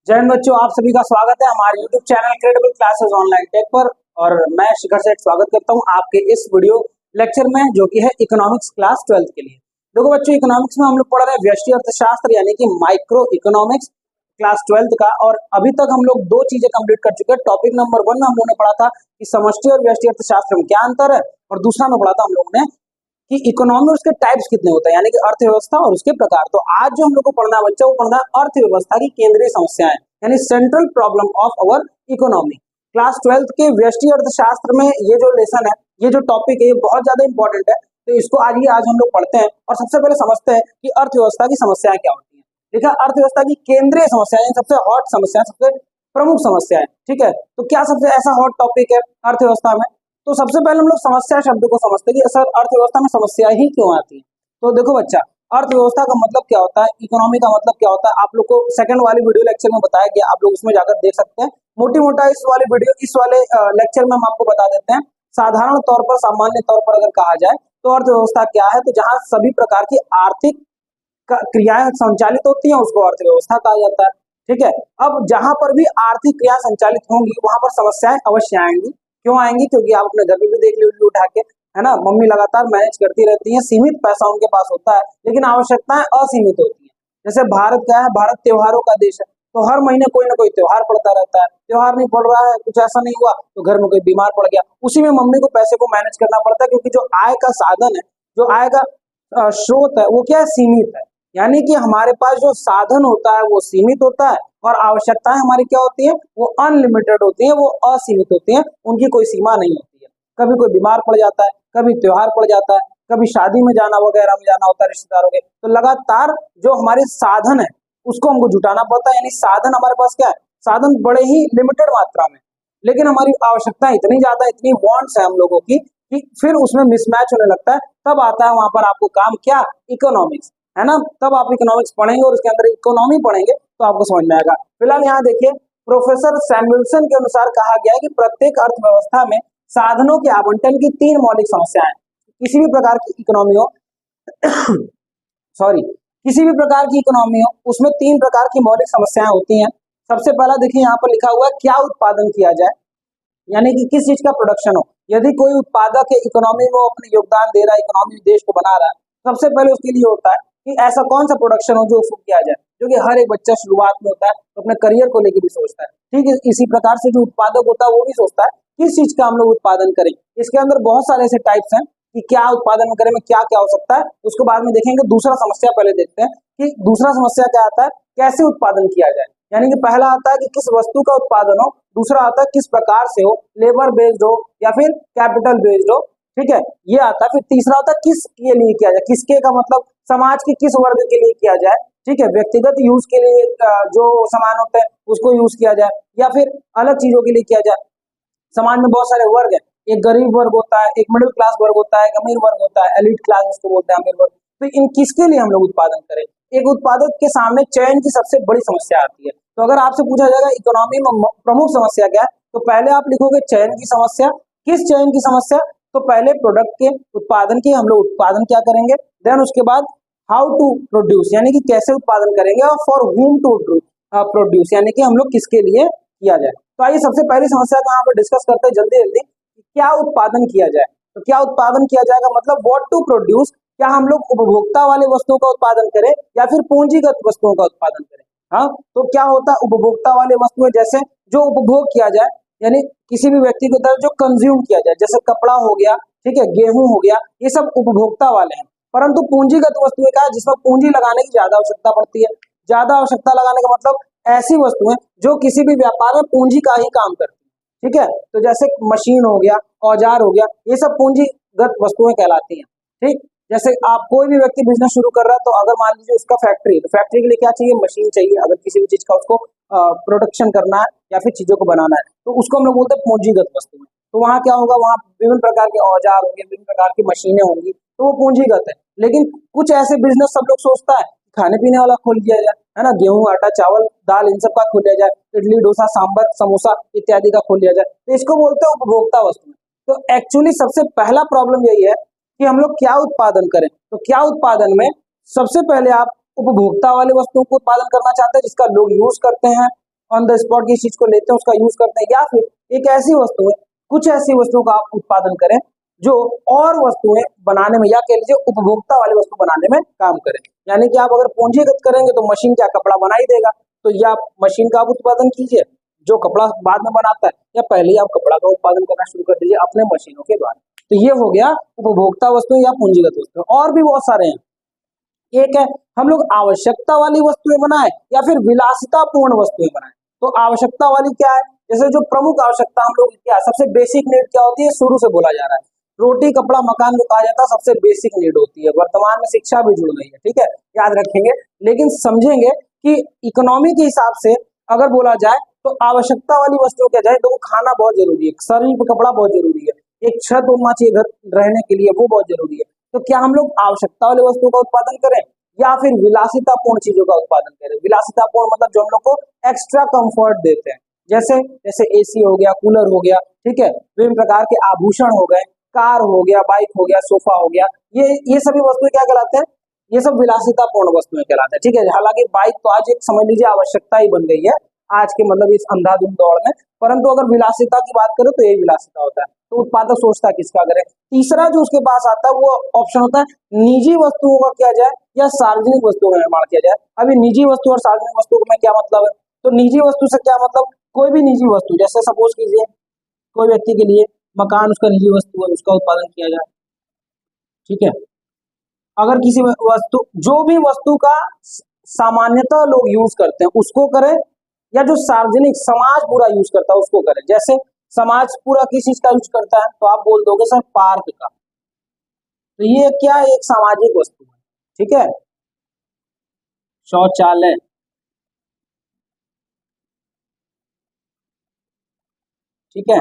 जय हिंद बच्चों, आप सभी का स्वागत है हमारे YouTube channel credible classes online tech पर। और मैं शिखर सेठ स्वागत करता हूं आपके इस वीडियो लेक्चर में, जो कि है इकोनॉमिक्स क्लास 12 के लिए। देखो बच्चों, इकोनॉमिक्स में हम लोग पढ़ रहे हैं व्यष्टि अर्थशास्त्र यानी कि माइक्रो इकोनॉमिक्स क्लास 12 का। और अभी तक हम लोग दो चीजें कंप्लीट कर चुके हैं। टॉपिक नंबर 1 में हम लोगों ने पढ़ा था कि समष्टि और व्यष्टि अर्थशास्त्र में क्या अंतर है, और दूसरा में पढ़ा था हम लोगों ने कि इकोनॉमी और उसके टाइप्स कितने होते हैं, यानी कि अर्थव्यवस्था और उसके प्रकार। तो आज जो हम लोग को पढ़ना है बच्चा, वो पढ़ना है अर्थव्यवस्था की केंद्रीय समस्याएं, यानी central problem of our economy. Class 12 के व्यष्टि अर्थशास्त्र में ये जो लेसन है, ये जो टॉपिक है, ये बहुत ज्यादा इंपॉर्टेंट है। तो इसको आज हम लोग पढ़ते हैं और सबसे पहले समझते हैं कि अर्थव्यवस्था की समस्याएं क्या होती है। देखा, अर्थव्यवस्था की केंद्रीय समस्याएं, सबसे हॉट समस्या, सबसे प्रमुख समस्या है। ठीक है, तो क्या सबसे ऐसा हॉट टॉपिक है अर्थव्यवस्था में? तो सबसे पहले हम लोग समस्या शब्द को समझते हैं कि सर अर्थव्यवस्था में समस्या ही क्यों आती है। तो देखो बच्चा, अर्थव्यवस्था का मतलब क्या होता है, इकोनॉमी का मतलब क्या होता है, आप लोग को सेकंड वाली वीडियो लेक्चर में बताया गया, आप लोग उसमें जाकर देख सकते हैं। मोटी मोटा इस वाले लेक्चर में हम आपको बता देते हैं। साधारण तौर पर, सामान्य तौर पर अगर कहा जाए तो अर्थव्यवस्था क्या है, तो जहां सभी प्रकार की आर्थिक क्रियाएं संचालित होती हैं उसको अर्थव्यवस्था कहा जाता है। ठीक है, अब जहां पर भी आर्थिक क्रिया संचालित होंगी वहां पर समस्याएं अवश्य आएंगी। क्यों आएंगी? क्योंकि आप अपने घर पे भी देख लीजिए उठा के, है ना, मम्मी लगातार मैनेज करती रहती है, सीमित पैसा उनके पास होता है, लेकिन आवश्यकताएं असीमित होती है। जैसे भारत क्या है, भारत त्योहारों का देश है, तो हर महीने कोई ना कोई त्योहार पड़ता रहता है। त्योहार नहीं पड़ रहा है, कुछ ऐसा नहीं हुआ तो घर में कोई बीमार पड़ गया, उसी में मम्मी को पैसे को मैनेज करना पड़ता है, क्योंकि जो आय का साधन है, जो आय का स्रोत है, वो क्या है, सीमित है। यानी कि हमारे पास जो साधन होता है वो सीमित होता है, और आवश्यकताएं हमारी क्या होती है, वो अनलिमिटेड होती है, वो असीमित होती है, उनकी कोई सीमा नहीं होती है। कभी कोई बीमार पड़ जाता है, कभी त्योहार पड़ जाता है, कभी शादी में जाना वगैरह में जाना होता है रिश्तेदारों के, तो लगातार जो हमारे साधन है उसको हमको जुटाना पड़ता है। यानी साधन हमारे पास क्या है, साधन बड़े ही लिमिटेड मात्रा में, लेकिन हमारी आवश्यकता इतनी ज्यादा, इतनी वांट्स है हम लोगों की, कि फिर उसमें मिसमैच होने लगता है। तब आता है वहां पर आपको काम क्या, इकोनॉमिक्स, है ना। तब आप इकोनॉमिक्स पढ़ेंगे और उसके अंदर इकोनॉमी पढ़ेंगे तो आपको समझ में आएगा। फिलहाल यहाँ देखिए, प्रोफेसर सैमुअल्सन के अनुसार कहा गया है कि प्रत्येक अर्थव्यवस्था में साधनों के आवंटन की 3 मौलिक समस्याएं। किसी भी प्रकार की इकोनॉमी हो सॉरी किसी भी प्रकार की इकोनॉमी हो, उसमें 3 प्रकार की मौलिक समस्याएं होती हैं। सबसे पहला देखिए, यहाँ पर लिखा हुआ है क्या उत्पादन किया जाए, यानी कि किस चीज का प्रोडक्शन हो। यदि कोई उत्पादक है, इकोनॉमी में अपने योगदान दे रहा है, इकोनॉमी देश को बना रहा है, सबसे पहले उसके लिए होता है कि ऐसा कौन सा प्रोडक्शन हो जो उसको किया जाए, जो कि हर एक बच्चा शुरुआत में होता है तो अपने करियर को लेकर भी सोचता है। ठीक है, इसी प्रकार से जो उत्पादक होता है वो भी सोचता है किस चीज का हम लोग उत्पादन करें। इसके अंदर बहुत सारे ऐसे टाइप्स हैं कि क्या उत्पादन करें में क्या क्या हो सकता है, उसको बाद में देखेंगे। दूसरा समस्या पहले देखते हैं कि दूसरा समस्या क्या आता है, कैसे उत्पादन किया जाए। यानी कि पहला आता है कि किस वस्तु का उत्पादन हो, दूसरा आता है किस प्रकार से हो, लेबर बेस्ड हो या फिर कैपिटल बेस्ड हो। ठीक है, ये आता है। फिर तीसरा होता है किस के लिए किया जाए, किसके का मतलब समाज के किस वर्ग के लिए किया जाए। ठीक है, व्यक्तिगत यूज के लिए जो सामान होते हैं उसको यूज किया जाए, या फिर अलग चीजों के लिए किया जाए। समाज में बहुत सारे वर्ग हैं, एक गरीब वर्ग होता है, एक मिडिल क्लास वर्ग होता है, एक अमीर वर्ग होता है, एलिट क्लास जिसको बोलते हैं, अमीर वर्ग। तो इन किसके लिए हम लोग उत्पादन करें? एक उत्पादक के सामने चयन की सबसे बड़ी समस्या आती है। तो अगर आपसे पूछा जाएगा इकोनॉमी में प्रमुख समस्या क्या है, तो पहले आप लिखोगे चयन की समस्या। किस चयन की समस्या? तो पहले प्रोडक्ट के उत्पादन के हम लोग उत्पादन क्या करेंगे, देन उसके बाद हाउ टू प्रोड्यूस, यानी कि कैसे उत्पादन करेंगे, और फॉर हुम टू प्रोड्यूस, यानी कि हम लोग किसके लिए किया जाए। तो आइए सबसे पहली समस्या को यहाँ पर डिस्कस करते हैं जल्दी जल्दी, क्या उत्पादन किया जाए। तो क्या उत्पादन किया जाएगा मतलब व्हाट टू प्रोड्यूस, क्या हम लोग उपभोक्ता वाले वस्तुओं का उत्पादन करें या फिर पूंजीगत वस्तुओं का उत्पादन करें। हाँ, तो क्या होता है उपभोक्ता वाले वस्तुएं, जैसे जो उपभोग किया जाए, यानी किसी भी व्यक्ति के द्वारा जो कंज्यूम किया जाए, जैसे कपड़ा हो गया, ठीक है, गेहूं हो गया, ये सब उपभोक्ता वाले हैं। परंतु पूंजीगत वस्तुएं क्या है, जिसमें पूंजी लगाने की ज्यादा आवश्यकता पड़ती है। ज्यादा आवश्यकता लगाने का मतलब ऐसी वस्तुएं जो किसी भी व्यापार में पूंजी का ही काम करती है। ठीक है, तो जैसे मशीन हो गया, औजार हो गया, ये सब पूंजीगत वस्तुएं कहलाती हैं। ठीक, जैसे आप कोई भी व्यक्ति बिजनेस शुरू कर रहा है, तो अगर मान लीजिए उसका फैक्ट्री, तो फैक्ट्री के लिए क्या चाहिए, मशीन चाहिए। अगर किसी भी चीज का उसको प्रोडक्शन करना है या फिर चीजों को बनाना है, तो उसको हम लोग बोलते हैं पूंजीगत वस्तु। तो वहाँ क्या होगा, वहाँ विभिन्न प्रकार के औजार होंगे, विभिन्न प्रकार की मशीनें होंगी, तो वो पूंजीगत है। लेकिन कुछ ऐसे बिजनेस सब लोग सोचता है खाने पीने वाला खोल दिया जाए, है ना, गेहूं आटा चावल दाल इन सब का खोल दिया जाए, इडली डोसा सांभर समोसा इत्यादि का खोल दिया जाए, तो इसको बोलते हैं उपभोक्ता वस्तु। तो एक्चुअली सबसे पहला प्रॉब्लम यही है कि हम लोग क्या उत्पादन करें। तो क्या उत्पादन में सबसे पहले आप उपभोक्ता वाले वस्तुओं को उत्पादन करना चाहते हैं, जिसका लोग यूज करते हैं, ऑन द स्पॉट किसी चीज को लेते हैं, उसका यूज करते हैं, या फिर एक ऐसी वस्तु है, कुछ ऐसी वस्तुओं का आप उत्पादन करें जो और वस्तुएं बनाने में, या कह लीजिए उपभोक्ता वाली वस्तु बनाने में काम करें। यानी कि आप अगर पूंजीगत करेंगे तो मशीन क्या कपड़ा बना ही देगा, तो या मशीन का आप उत्पादन कीजिए जो कपड़ा बाद में बनाता है, या पहले ही आप कपड़ा का उत्पादन करना शुरू कर दीजिए अपने मशीनों के द्वारा। तो ये हो गया उपभोक्ता वस्तु या पूंजीगत वस्तु। और भी बहुत सारे हैं। एक है हम लोग आवश्यकता वाली वस्तुएं बनाए या फिर विलासितापूर्ण वस्तुएं बनाए। तो आवश्यकता वाली क्या है, जैसे जो प्रमुख आवश्यकता हम लोग क्या, सबसे बेसिक नीड क्या होती है, शुरू से बोला जा रहा है, रोटी कपड़ा मकान को कहा जाता है सबसे बेसिक नीड होती है। वर्तमान में शिक्षा भी जुड़ गई है, ठीक है, याद रखेंगे। लेकिन समझेंगे कि इकोनॉमी के हिसाब से अगर बोला जाए तो आवश्यकता वाली वस्तु क्या जाए, तो खाना बहुत जरूरी है, शरीर पर कपड़ा बहुत जरूरी है, एक छत होना चाहिए घर रहने के लिए, वो बहुत जरूरी है। तो क्या हम लोग आवश्यकता वाली वस्तुओं का उत्पादन करें या फिर विलासितापूर्ण चीजों का उत्पादन करें? विलासितापूर्ण मतलब जो हम लोग को एक्स्ट्रा कंफर्ट देते हैं, जैसे जैसे एसी हो गया, कूलर हो गया, ठीक है, विभिन्न प्रकार के आभूषण हो गए, कार हो गया, बाइक हो गया, सोफा हो गया, ये सभी वस्तुएं क्या कहलाते हैं, ये सब विलासितापूर्ण वस्तुएं कहलाते हैं, ठीक है। हालांकि बाइक तो आज एक समझ लीजिए आवश्यकता ही बन गई है आज के मतलब इस अंधाधुंध दौड़ में, परंतु अगर विलासिता की बात करें तो यही विलासिता होता है। तो उत्पादक सोचता किसका करें। तीसरा जो उसके पास आता है वो ऑप्शन होता है निजी वस्तुओं का किया जाए या सार्वजनिक वस्तुओं का निर्माण किया जाए। अभी निजी वस्तु और सार्वजनिक वस्तु में क्या मतलब है, तो निजी वस्तु से क्या मतलब, कोई भी निजी वस्तु, जैसे सपोज कीजिए कोई व्यक्ति के लिए मकान उसका निजी वस्तु है, उसका उत्पादन किया जाए, ठीक है। अगर किसी वस्तु, जो भी वस्तु का सामान्यतः लोग यूज करते हैं उसको करें, या जो सार्वजनिक समाज पूरा यूज करता है उसको करें। जैसे समाज पूरा किस चीज का यूज करता है, तो आप बोल दोगे सर पार्क का, तो ये क्या है, एक सामाजिक वस्तु है, ठीक है। शौचालय, ठीक है।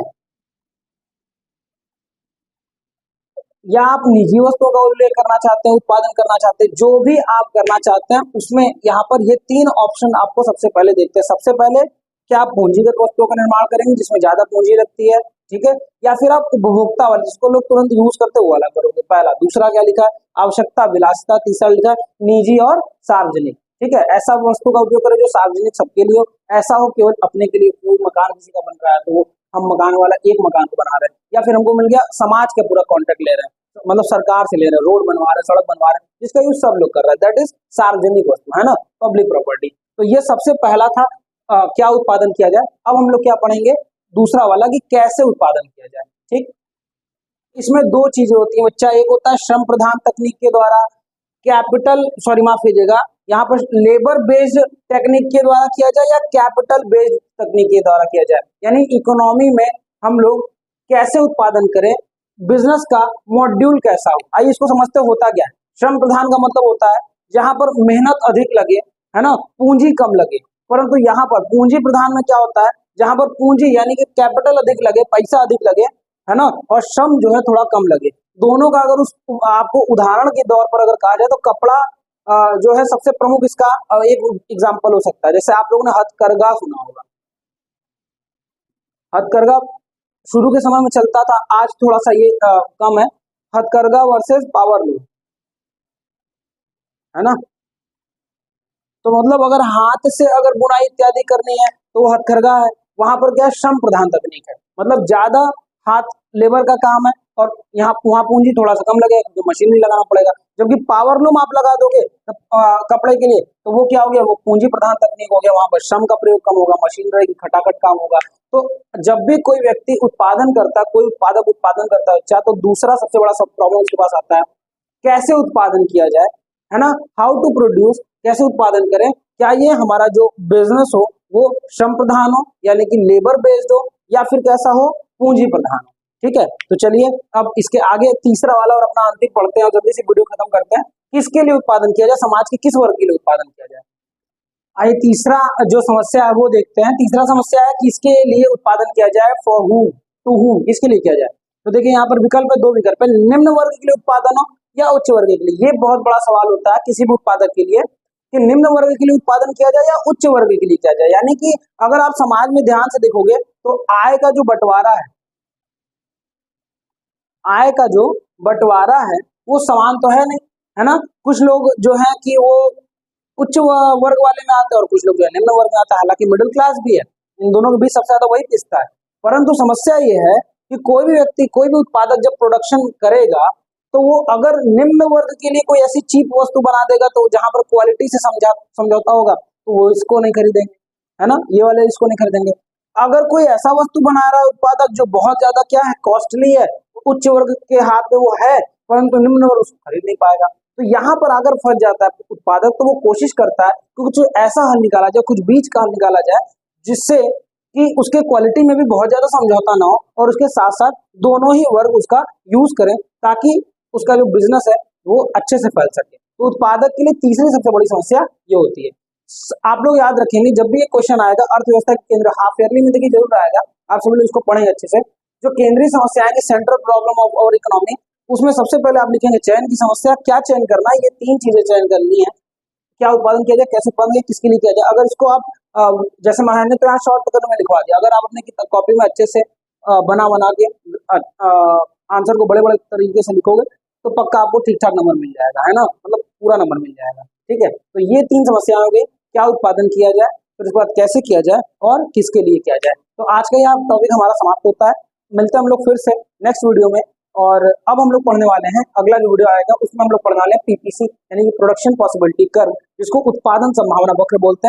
या आप निजी वस्तुओं का उल्लेख करना चाहते हैं, उत्पादन करना चाहते हैं, जो भी आप करना चाहते हैं उसमें यहाँ पर ये तीन ऑप्शन आपको सबसे पहले देखते हैं। सबसे पहले क्या आप पूंजीगत वस्तुओं का निर्माण करेंगे जिसमें ज्यादा पूंजी लगती है, ठीक है, या फिर आप उपभोक्ता वाले जिसको लोग तुरंत यूज करते हुए वाला करोगे, पहला। दूसरा क्या लिखा है, आवश्यकता विलासिता। तीसरा लिखा है निजी और सार्वजनिक, ठीक है। ऐसा वस्तु का उपयोग करें जो सार्वजनिक सबके लिए हो, ऐसा हो केवल अपने के लिए। कोई मकान किसी का बन रहा है तो वो हम मकान वाला एक मकान को बना रहे हैं, या फिर हमको मिल गया समाज का पूरा कॉन्ट्रैक्ट ले रहे हैं, मतलब सरकार से ले रहे हैं, रोड बनवा रहे हैं, सड़क बनवा रहे हैं, जिसका यूज सब लोग कर रहे हैं, दैट इज सार्वजनिक वस्तु, है ना, पब्लिक प्रॉपर्टी। तो ये सबसे पहला था क्या उत्पादन किया जाए। अब हम लोग क्या पढ़ेंगे, दूसरा वाला कि कैसे उत्पादन किया जाए, ठीक। इसमें दो चीजें होती है बच्चा, एक होता है श्रम प्रधान तकनीक के द्वारा, कैपिटल सॉरी माफ कीजिएगा, यहाँ पर लेबर बेस्ड टेक्निक के द्वारा किया जाए या कैपिटल बेस्ड तकनीक के द्वारा किया जाए। यानी इकोनॉमी में हम लोग कैसे उत्पादन करें, बिजनेस का मॉड्यूल कैसा हो। आइए इसको समझते होता क्या है। श्रम प्रधान का मतलब होता है जहां पर मेहनत अधिक लगे, है ना, पूंजी कम लगे। परंतु यहाँ पर पूंजी प्रधान में क्या होता है, जहां पर पूंजी यानी कि कैपिटल अधिक लगे, पैसा अधिक लगे, है ना, और श्रम जो है थोड़ा कम लगे। दोनों का अगर उस आपको उदाहरण के तौर पर अगर कहा जाए तो कपड़ा जो है सबसे प्रमुख इसका एक एग्जाम्पल हो सकता है। जैसे आप लोगों ने हथकरघा सुना होगा, हथकरघा शुरू के समय में चलता था, आज थोड़ा सा ये कम है। हथकरघा वर्सेस पावर लूम, है ना। तो मतलब अगर हाथ से अगर बुनाई इत्यादि करनी है तो वो हथकरघा है। वहां पर क्या श्रम प्रधान तकनीक है, मतलब ज्यादा हाथ लेबर का काम है और यहाँ वहां पूंजी थोड़ा सा कम लगेगा क्योंकि मशीन नहीं लगाना पड़ेगा। जबकि पावर लूम आप लगा दोगे कपड़े के लिए तो वो क्या हो गया, वो पूंजी प्रधान तकनीक हो गया, वहां पर श्रम का प्रयोग कम होगा, मशीन रहेगी, खटाखट काम होगा। तो जब भी कोई व्यक्ति उत्पादन करता है, कोई उत्पादक उत्पादन करता है अच्छा, तो दूसरा सबसे बड़ा सब प्रॉब्लम उसके पास आता है, कैसे उत्पादन किया जाए, है ना, हाउ टू प्रोड्यूस, कैसे उत्पादन करें। क्या ये हमारा जो बिजनेस हो वो श्रम प्रधान हो यानी कि लेबर बेस्ड हो, या फिर कैसा हो, पूंजी प्रधान हो, ठीक है। तो चलिए अब इसके आगे तीसरा वाला और अपना अंतिम पढ़ते हैं और जल्दी से वीडियो खत्म करते हैं। किसके लिए उत्पादन किया जाए, समाज के किस वर्ग के लिए उत्पादन किया जाए। आइए तीसरा जो समस्या है वो देखते हैं। तीसरा समस्या है किसके लिए उत्पादन किया जाए, फॉर हूम, टू हूम, किसके लिए किया जाए। तो देखिए यहाँ पर विकल्प है, दो विकल्प है, निम्न वर्ग के लिए उत्पादन हो या उच्च वर्ग के लिए। ये बहुत बड़ा सवाल होता है किसी भी उत्पादक के लिए कि निम्न वर्ग के लिए उत्पादन किया जाए या उच्च वर्ग के लिए किया जाए। यानी कि अगर आप समाज में ध्यान से देखोगे तो आय का जो बंटवारा है, आय का जो बंटवारा है वो समान तो है नहीं, है ना। कुछ लोग जो है कि वो उच्च वर्ग वाले में आते हैं और कुछ लोग जो है निम्न वर्ग में आता है। हालांकि मिडिल क्लास भी है, इन दोनों के बीच सबसे ज्यादा वही पिसता है। परंतु समस्या ये है कि कोई भी व्यक्ति, कोई भी उत्पादक जब प्रोडक्शन करेगा तो वो अगर निम्न वर्ग के लिए कोई ऐसी चीप वस्तु बना देगा तो जहां पर क्वालिटी से समझौता होगा तो वो इसको नहीं खरीदेंगे, है ना, ये वाले इसको नहीं खरीदेंगे। अगर कोई ऐसा वस्तु बना रहा है उत्पादक जो बहुत ज्यादा क्या है, कॉस्टली है, उच्च वर्ग के हाथ में वो है, परंतु निम्न वर्ग उसको खरीद नहीं पाएगा। तो यहाँ पर अगर फंस जाता है उत्पादक तो वो कोशिश करता है कि कुछ ऐसा हल निकाला जाए, कुछ बीच का हल निकाला जाए जिससे कि उसके क्वालिटी में भी बहुत ज्यादा समझौता ना हो और उसके साथ साथ दोनों ही वर्ग उसका यूज करें ताकि उसका जो बिजनेस है वो अच्छे से फैल सके। तो उत्पादक के लिए तीसरी सबसे बड़ी समस्या ये होती है। आप लोग याद रखेंगे जब भी ये क्वेश्चन आएगा अर्थव्यवस्था के केंद्र, हाफ ईयरली में देखिए जरूर आएगा, आप सभी लोग इसको पढ़ेंगे अच्छे से। जो केंद्रीय समस्याएं हैं, central problem of our economy, उसमें सबसे पहले आप लिखेंगे चयन की समस्या। क्या चयन करना है, ये तीन चीजें चयन करनी है, क्या उत्पादन किया जाए, कैसे उत्पादन किया, किसके लिए किया जाए। अगर इसको आप जैसे मैंने तो यहाँ शॉर्ट कट में लिखवा दिया, अगर आप अपने कॉपी में अच्छे से बना के आंसर को बड़े बड़े तरीके से लिखोगे तो पक्का आपको ठीक ठाक नंबर मिल जाएगा, है ना, मतलब पूरा नंबर मिल जाएगा। ठीक है, तो ये तीन समस्याएं हो गई, क्या उत्पादन किया जाए, फिर उसके बाद कैसे किया जाए और किसके लिए किया जाए। तो आज का यहाँ टॉपिक हमारा समाप्त होता है, मिलते हैं हम लोग फिर से नेक्स्ट वीडियो में। और अब हम लोग पढ़ने वाले हैं, अगला जो वीडियो आएगा उसमें हम लोग पढ़ने वाले हैं पीपीसी यानी कि प्रोडक्शन पॉसिबिलिटी कर्व, जिसको उत्पादन संभावना वक्र बोलते हैं।